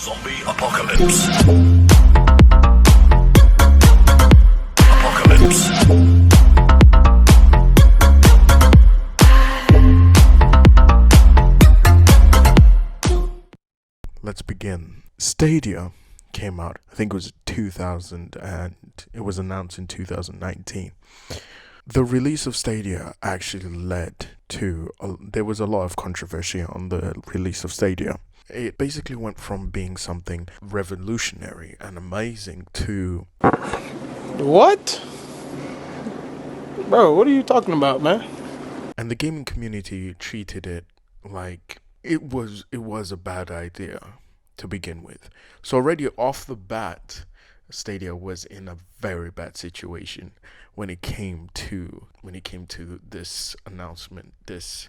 Zombie apocalypse. Apocalypse. Let's begin. Stadia came out, I think it was 2000, and it was announced in 2019. The release of Stadia actually led to, there was a lot of controversy on the release of Stadia. It basically went from being something revolutionary and amazing to... What? Bro, what are you talking about, man? And the gaming community treated it like it was a bad idea to begin with. So already off the bat, Stadia was in a very bad situation when it came to this announcement, this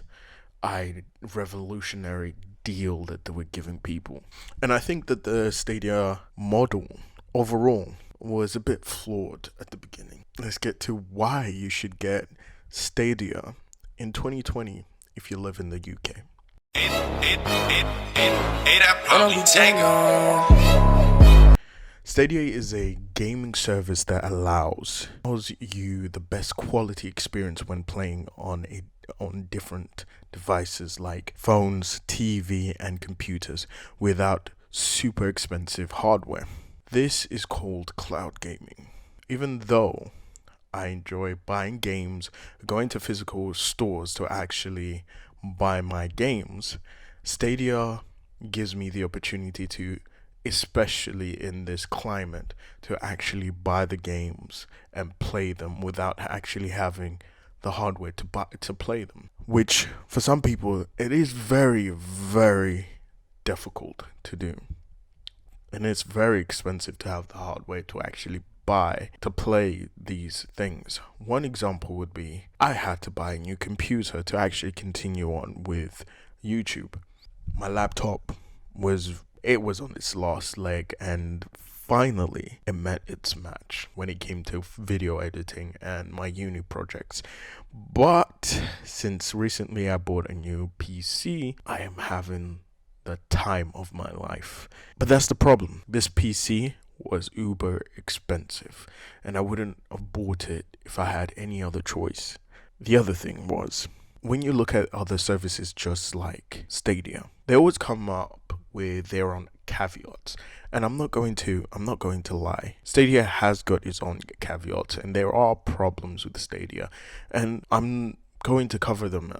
revolutionary deal that they were giving people. And I think that the Stadia model overall was a bit flawed at the beginning. Let's get to why you should get Stadia in 2020 if you live in the UK. Stadia is a gaming service that allows you the best quality experience when playing on different devices like phones, TV, and computers without super expensive hardware. This is called cloud gaming. Even though I enjoy buying games, going to physical stores to actually buy my games, Stadia gives me the opportunity to, especially in this climate, to actually buy the games and play them without actually having the hardware to play them, which for some people it is very, very difficult to do, and it's very expensive to have the hardware to actually buy to play these things. One example would be I had to buy a new computer to actually continue on with YouTube. My laptop was on its last leg, and finally it met its match when it came to video editing and my uni projects. But since recently I bought a new PC, I am having the time of my life. But that's the problem. This PC was uber expensive, and I wouldn't have bought it if I had any other choice. The other thing was, when you look at other services just like Stadia, they always come up with their own caveats, and I'm not going to lie. Stadia has got its own caveats, and there are problems with Stadia, and I'm going to cover them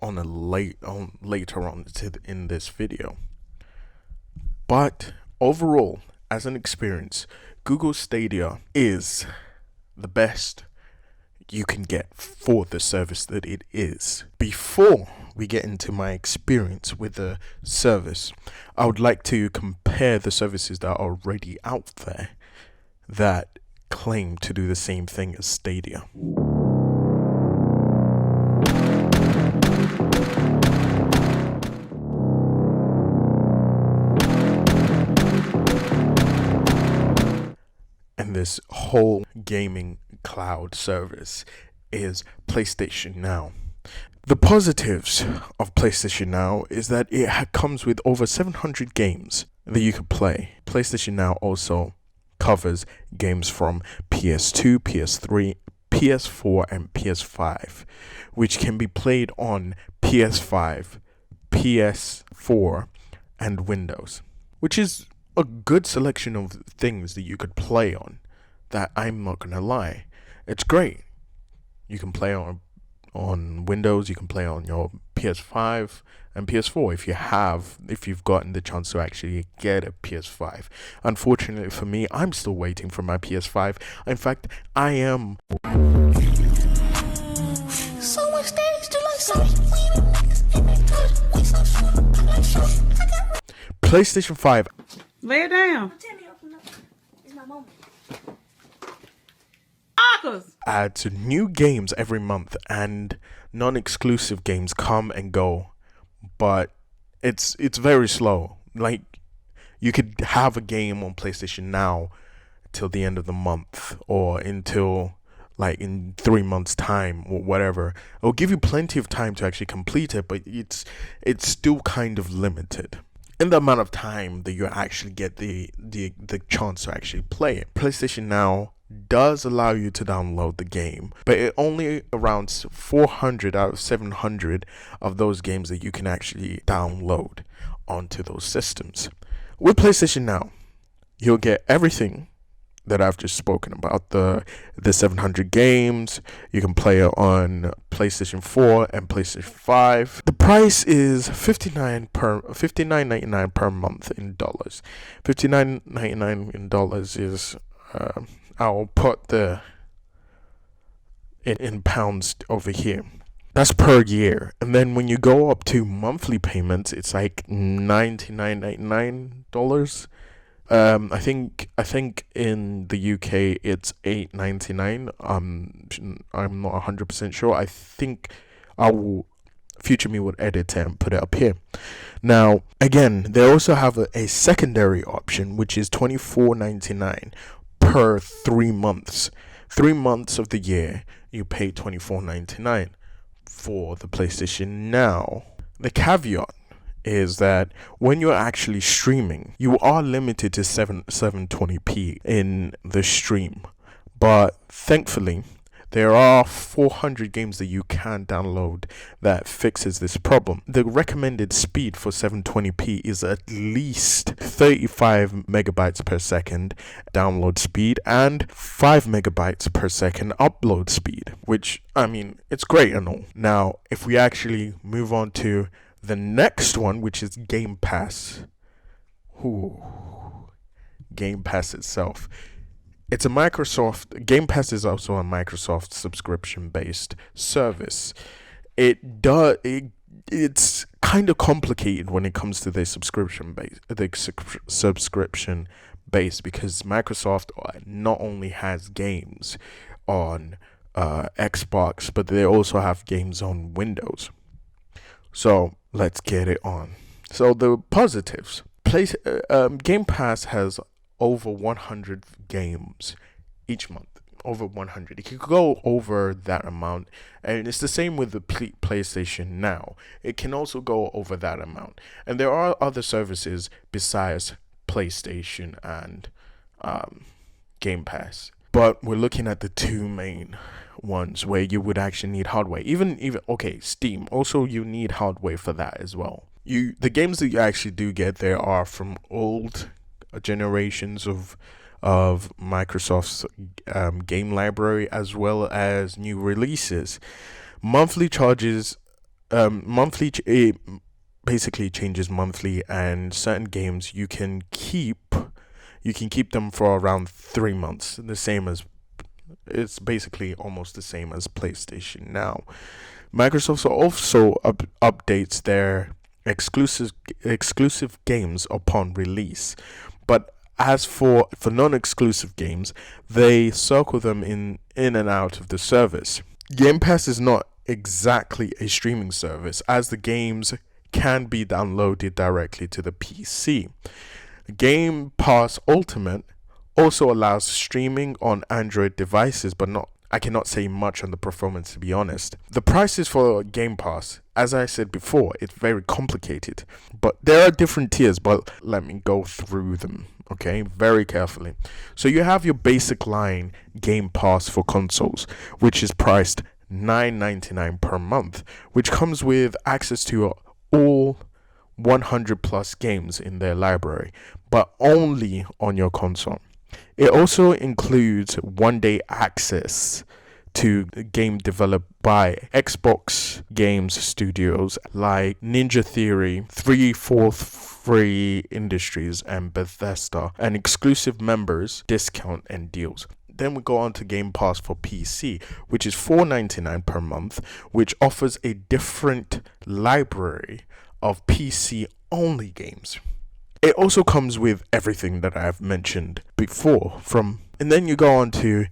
later on in this video. But overall, as an experience, Google Stadia is the best you can get for the service that it is. Before we get into my experience with the service, I would like to compare the services that are already out there that claim to do the same thing as Stadia. And this whole gaming cloud service is PlayStation Now. The positives of PlayStation Now is that it comes with over 700 games that you could play. PlayStation Now also covers games from PS2, PS3, PS4, and PS5, which can be played on PS5, PS4, and Windows, which is a good selection of things that you could play on. That, I'm not gonna lie, it's great. You can play on Windows, you can play on your PS5 and PS4 if you've gotten the chance to actually get a PS5. Unfortunately for me, I'm still waiting for my PS5. In fact, I am. So much things to like, PlayStation 5. Lay it down. It's my moment. Adds new games every month, and non-exclusive games come and go, but it's very slow. Like, you could have a game on PlayStation Now till the end of the month, or until like in 3 months time or whatever. It'll give you plenty of time to actually complete it, but it's still kind of limited. in the amount of time that you actually get the chance to actually play it. PlayStation Now does allow you to download the game, but it only around 400 out of 700 of those games that you can actually download onto those systems. With PlayStation Now, you'll get everything that I've just spoken about. The 700 games you can play it on PlayStation 4 and PlayStation 5. The price is $59.99 per month in dollars. $59.99 in dollars is I'll put the in pounds over here. That's per year. And then when you go up to monthly payments, it's like $99.99. I think in the UK it's $8.99. I'm not 100% sure. I think future me would edit it and put it up here. Now, again, they also have a secondary option, which is $24.99 per 3 months. 3 months of the year, you pay $24.99 for the PlayStation Now. The caveat is that when you're actually streaming, you are limited to 720p in the stream. But thankfully, there are 400 games that you can download that fixes this problem. The recommended speed for 720p is at least 35 megabytes per second download speed and 5 megabytes per second upload speed, which, I mean, it's great and all. Now, if we actually move on to the next one, which is Game Pass. Game Pass itself. It's a Microsoft. Game Pass is also a Microsoft subscription-based service. It's kind of complicated when it comes to the subscription base, because Microsoft not only has games on Xbox, but they also have games on Windows. So let's get it on. So the positives. Game Pass has over 100 games each month. Over 100. It could go over that amount. And it's the same with the PlayStation Now. It can also go over that amount. And there are other services besides PlayStation and Game Pass. But we're looking at the two main ones where you would actually need hardware. Even okay, Steam. Also, you need hardware for that as well. The games that you actually do get there are from old generations of Microsoft's game library, as well as new releases. Monthly charges, it basically changes monthly, and certain games you can keep them for around 3 months. It's basically almost the same as PlayStation Now. Microsoft also updates their exclusive games upon release. But as for non-exclusive games, they circle them in and out of the service. Game Pass is not exactly a streaming service, as the games can be downloaded directly to the PC. Game Pass Ultimate also allows streaming on Android devices, but I cannot say much on the performance, to be honest. The prices for Game Pass, as I said before, it's very complicated. But there are different tiers, but let me go through them, okay, very carefully. So you have your basic line Game Pass for consoles, which is priced $9.99 per month, which comes with access to all 100 plus games in their library, but only on your console. It also includes one-day access to game developed by Xbox Games Studios like Ninja Theory, 343 Industries, and Bethesda, and exclusive members discount and deals. Then we go on to Game Pass for PC, which is $4.99 per month, which offers a different library of PC-only games. It also comes with everything that I've mentioned before. And then you go on to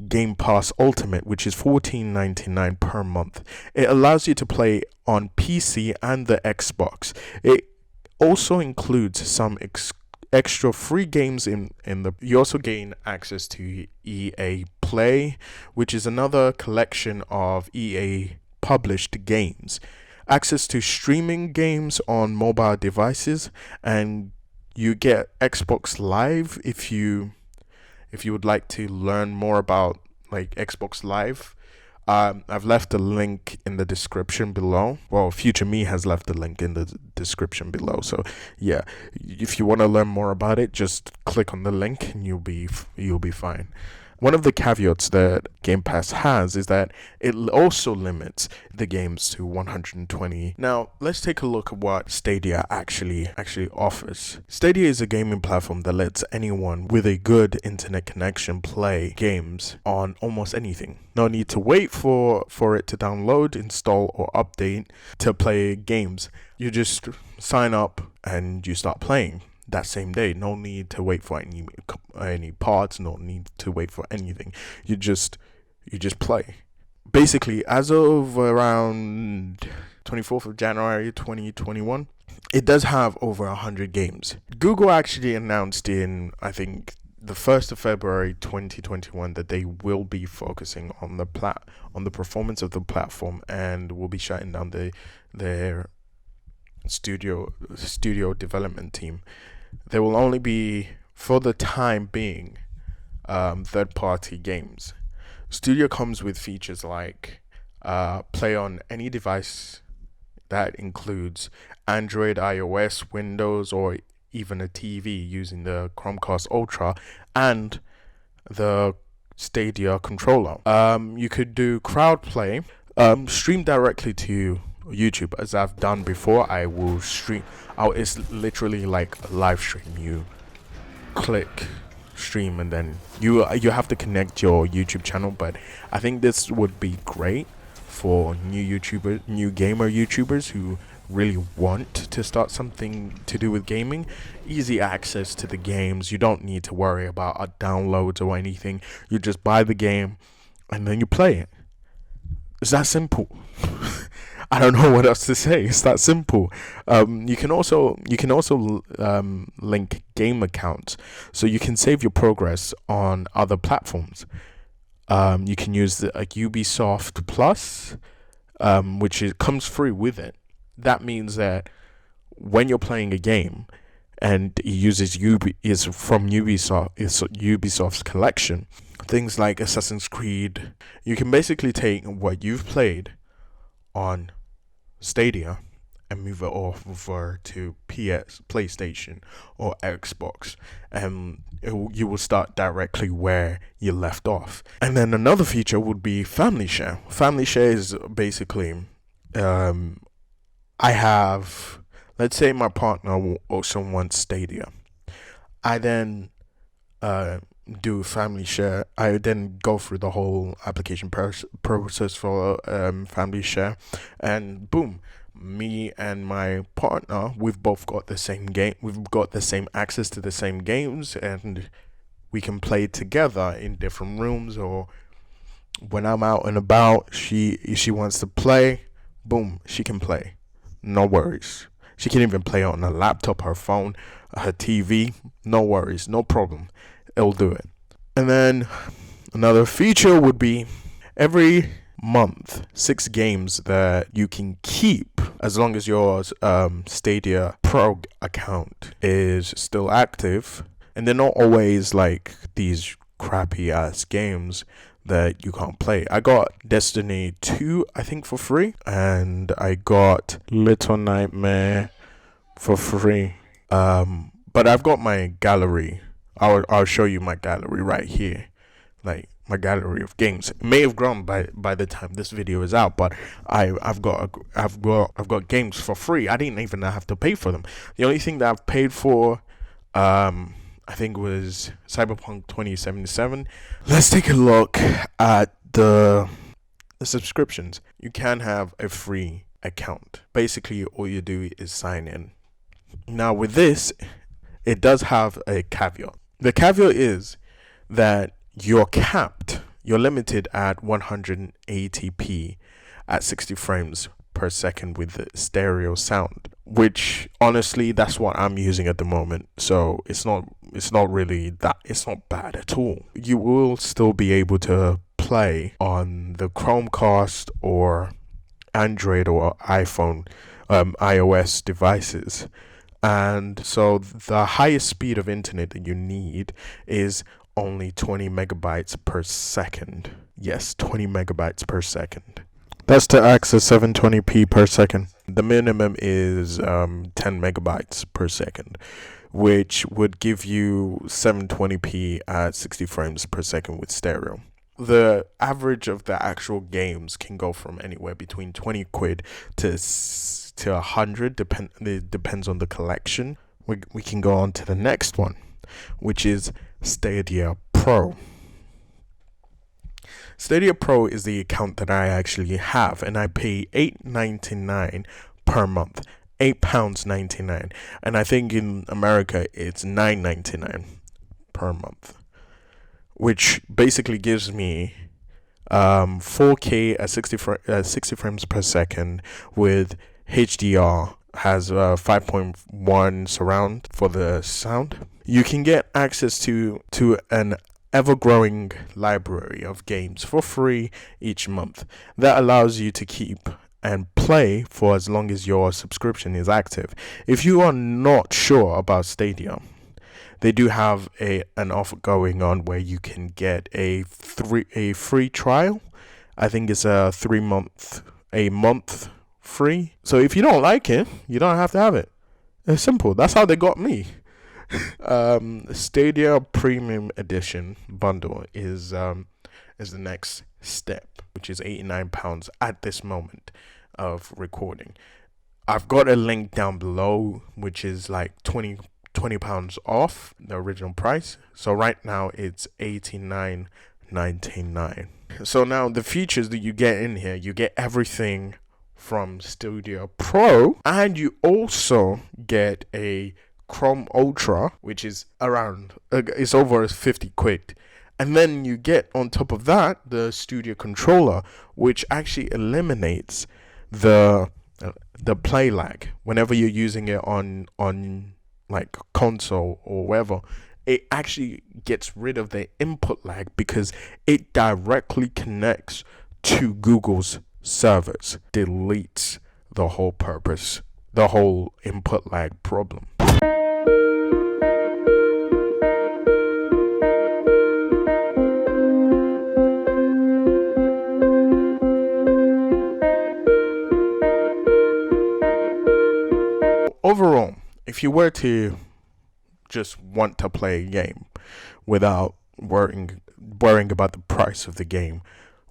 Game Pass Ultimate, which is $14.99 per month. It allows you to play on PC and the Xbox. It also includes some extra free games you also gain access to EA Play, which is another collection of EA published games. access to streaming games on mobile devices, and you get Xbox Live if you would like to learn more about like Xbox Live. I've left a link in the description below. Well, Future Me has left the link in the description below. So yeah, if you want to learn more about it, just click on the link and you'll be fine. One of the caveats that Game Pass has is that it also limits the games to 120. Now, let's take a look at what Stadia actually offers. Stadia is a gaming platform that lets anyone with a good internet connection play games on almost anything. No need to wait for it to download, install, or update to play games. You just sign up and you start playing that same day. No need to wait for any parts, no need to wait for anything. You just play. Basically, as of around 24th of January 2021, it does have over 100 games. Google actually announced in, I think, the 1st of February 2021 that they will be focusing on the performance of the platform and will be shutting down their studio development team. There will only be, for the time being, third-party games. Studio comes with features like play on any device that includes Android, iOS, Windows, or even a TV using the Chromecast Ultra and the Stadia controller. You could do crowd play, stream directly to YouTube, as I've done before. I will stream. It's literally like a live stream. You click stream and then you have to connect your YouTube channel. But I think this would be great for new gamer YouTubers who really want to start something to do with gaming. Easy access to the games. You don't need to worry about downloads or anything. You just buy the game and then you play it. It's that simple. I don't know what else to say. It's that simple. You can also link game accounts, so you can save your progress on other platforms. You can use a Ubisoft Plus, which comes free with it. That means that when you're playing a game and it uses is from Ubisoft's collection, things like Assassin's Creed, you can basically take what you've played on Stadia and move it over to PlayStation or Xbox, and you will start directly where you left off. And then another feature would be Family Share. Family Share is basically, let's say my partner also wants Stadia. I then do Family Share. I then go through the whole application process for Family Share, and boom, me and my partner, we've both got the same game. We've got the same access to the same games, and we can play together in different rooms. Or when I'm out and about, if she wants to play, boom, she can play. No worries. She can even play on a laptop, her phone, her TV. No worries, no problem. It'll do it. And then another feature would be every month 6 games that you can keep as long as your Stadia Pro account is still active, and they're not always like these crappy ass games that you can't play. I got Destiny 2, I think, for free, and I got Little Nightmare for free. But I've got my gallery. I'll show you my gallery right here, like my gallery of games. It may have grown by the time this video is out, but I've got games for free. I didn't even have to pay for them. The only thing that I've paid for, I think, was Cyberpunk 2077. Let's take a look at the subscriptions. You can have a free account. Basically, all you do is sign in. Now with this, it does have a caveat. The caveat is that you're capped. You're limited at 180p at 60 frames per second with the stereo sound, which honestly, that's what I'm using at the moment. So it's not really that, it's not bad at all. You will still be able to play on the Chromecast or Android or iOS devices. And so the highest speed of internet that you need is only 20 megabytes per second. Yes, 20 megabytes per second. That's to access 720p per second. The minimum is 10 megabytes per second, which would give you 720p at 60 frames per second with stereo. The average of the actual games can go from anywhere between 20 quid to 100. It depends on the collection. We can go on to the next one, which is Stadia Pro. Stadia Pro is the account that I actually have, and I pay £8.99 per month. £8.99, and I think in America it's $9.99 per month, which basically gives me 4K at 60 frames per second with HDR, has 5.1 surround for the sound. You can get access to an ever-growing library of games for free each month that allows you to keep and play for as long as your subscription is active. If you are not sure about Stadia, they do have an offer going on where you can get a free trial. I think it's a month free. So if you don't like it, you don't have to have it. It's simple. That's how they got me. Stadia Premium Edition bundle is the next step, which is £89 at this moment of recording. I've got a link down below, which is like £20 off the original price. So right now it's $89.99. So now the features that you get in here, you get everything from Stadia Pro, and you also get a Chrome Ultra, which is around it's over 50 quid. And then you get on top of that the Studio controller, which actually eliminates the play lag whenever you're using it on like console or whatever. It actually gets rid of the input lag because it directly connects to Google's servers, deletes the whole input lag problem. Overall, if you were to just want to play a game without worrying about the price of the game,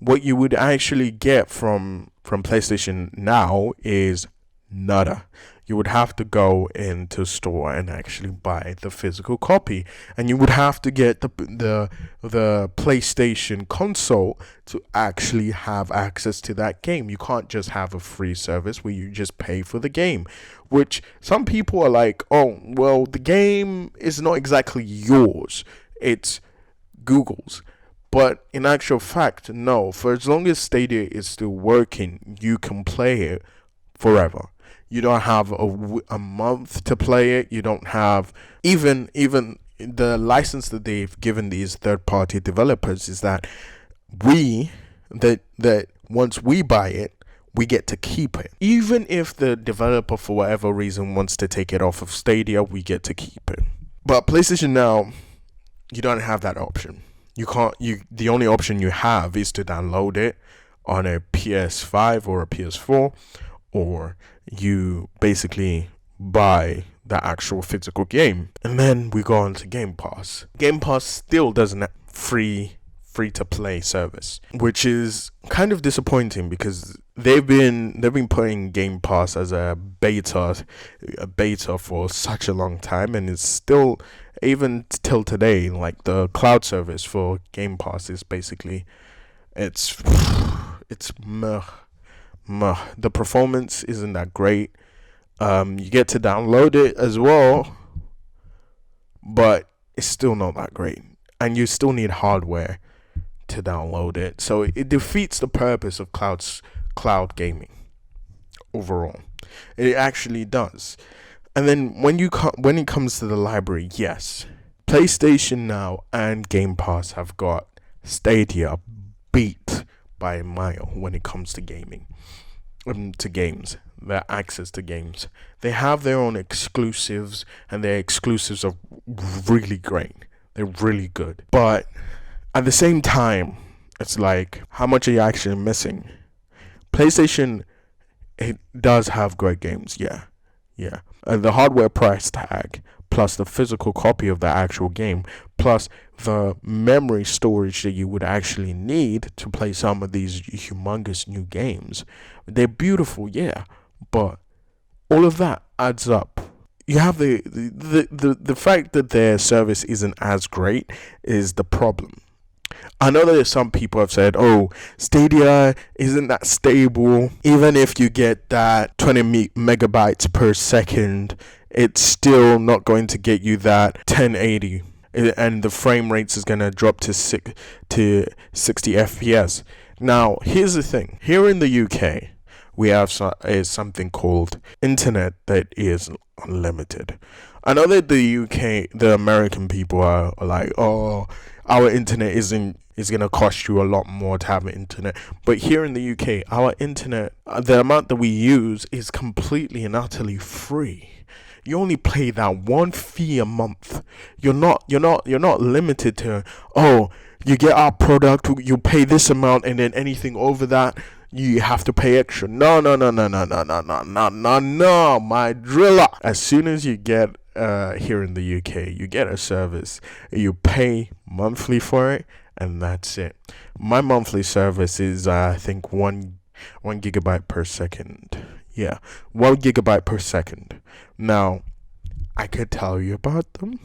what you would actually get from PlayStation Now is nada. You would have to go into store and actually buy the physical copy, and you would have to get the PlayStation console to actually have access to that game. You can't just have a free service where you just pay for the game, which some people are like, oh, well, the game is not exactly yours, it's Google's. But in actual fact, no. For as long as Stadia is still working, you can play it forever. You don't have a month to play it. You don't have even the license that they've given these third-party developers is that that once we buy it, we get to keep it. Even if the developer for whatever reason wants to take it off of Stadia, we get to keep it. But PlayStation Now, you don't have that option. The only option you have is to download it on a PS5 or a PS4, or you basically buy the actual physical game. And then we go on to Game Pass. Game Pass still doesn't have free to play service, which is kind of disappointing because they've been putting Game Pass as a beta for such a long time, and it's still, even till today, like the cloud service for Game Pass is basically it's meh. The performance isn't that great. You get to download it as well, but it's still not that great, and you still need hardware to download it. So it defeats the purpose of cloud gaming overall. It actually does. And then when it comes to the library, yes, PlayStation Now and Game Pass have got Stadia beat by a mile when it comes to gaming. to games, their access to games. They have their own exclusives, and their exclusives are really great. They're really good. But at the same time, it's like, how much are you actually missing? PlayStation, it does have great games, yeah. The hardware price tag, plus the physical copy of the actual game, plus the memory storage that you would actually need to play some of these humongous new games. They're beautiful, yeah, but all of that adds up. You have the fact that their service isn't as great is the problem. I know that some people have said, oh, Stadia isn't that stable. Even if you get that 20 megabytes per second, it's still not going to get you that 1080. And the frame rates is going to drop to 60 FPS. Now, here's the thing. Here in the UK, we have something called internet that is unlimited. I know that the American people are like, oh, our internet is going to cost you a lot more to have an internet. But here in the UK, our internet, the amount that we use is completely and utterly free. You only pay that one fee a month. You're not limited to, oh, you get our product, you pay this amount, and then anything over that, you have to pay extra. No, my driller. As soon as you get here in the UK, you get a service, you pay monthly for it, and that's it. My monthly service is I think one gigabyte per second. Yeah, 1 gigabyte per second. Now, I could tell you about them.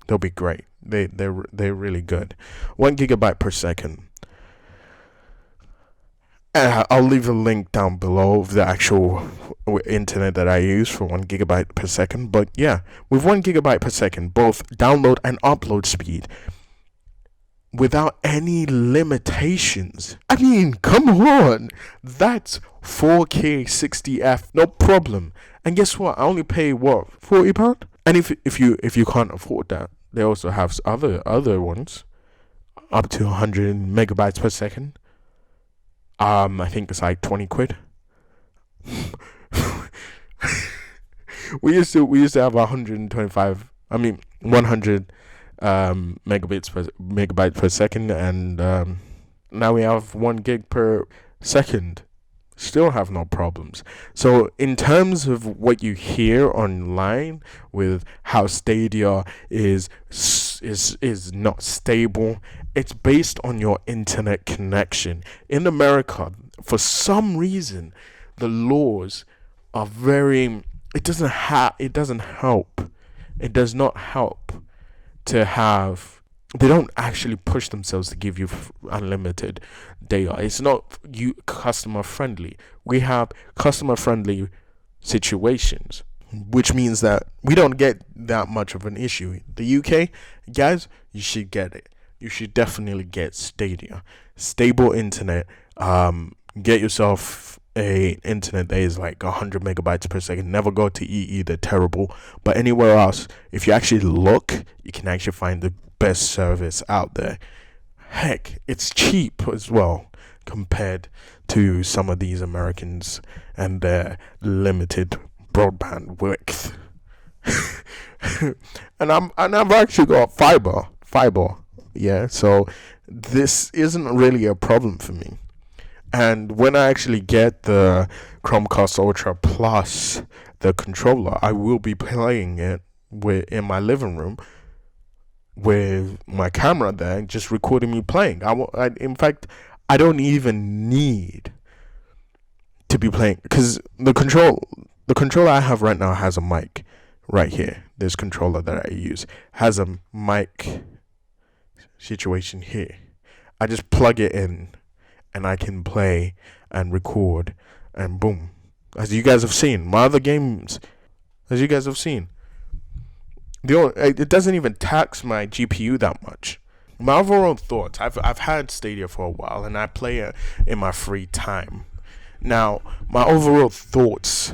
They'll be great. They're really good. 1 gigabyte per second. I'll leave a link down below of the actual internet that I use for 1 gigabyte per second. But yeah, with 1 gigabyte per second, both download and upload speed, without any limitations. I mean, come on, that's 4K 60f, no problem. And guess what? I only pay what, £40? And if you can't afford that, they also have other ones up to 100 megabytes per second. I think it's like 20 quid. we used to have 125. I mean 100 megabytes per second, and now we have 1 gig per second. Still have no problems. So in terms of what you hear online with how Stadia is not stable, it's based on your internet connection. In America, for some reason, the laws are very, it does not help to have, they don't actually push themselves to give you unlimited data. It's not customer friendly. We have customer friendly situations, which means that we don't get that much of an issue. The UK, guys, you should get it. You should definitely get Stadia. Stable internet. Get yourself a internet that is like 100 megabytes per second. Never go to EE, they're terrible. But anywhere else, if you actually look, you can actually find the best service out there. Heck, it's cheap as well compared to some of these Americans and their limited broadband width. and I've actually got fiber. Yeah, so this isn't really a problem for me. And when I actually get the Chromecast Ultra plus the controller, I will be playing it in my living room with my camera there, just recording me playing. In fact, I don't even need to be playing, because the controller I have right now has a mic right here. This controller that I use has a mic situation here. I just plug it in and I can play and record, and boom. As you guys have seen, my other games, it doesn't even tax my GPU that much. My overall thoughts, I've had Stadia for a while, and I play it in my free time. Now, my overall thoughts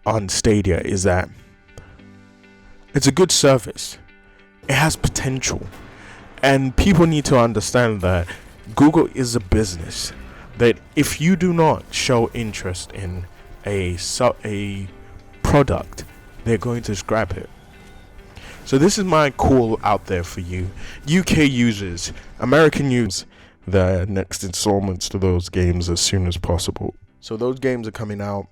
on Stadia is that it's a good service. It has potential. And people need to understand that Google is a business. that if you do not show interest in a product, they're going to scrap it. So this is my call out there for you, UK users, American users, the next installments to those games as soon as possible. So those games are coming out.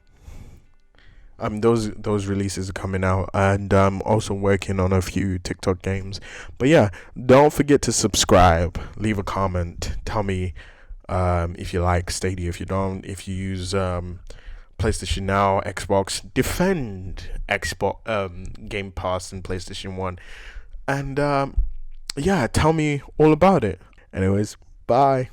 Those releases are coming out, and I'm also working on a few TikTok games. But yeah, don't forget to subscribe, leave a comment, tell me if you like Stadia, if you don't, if you use PlayStation Now, Xbox, defend Xbox Game Pass and PlayStation 1, and yeah, tell me all about it. Anyways, bye.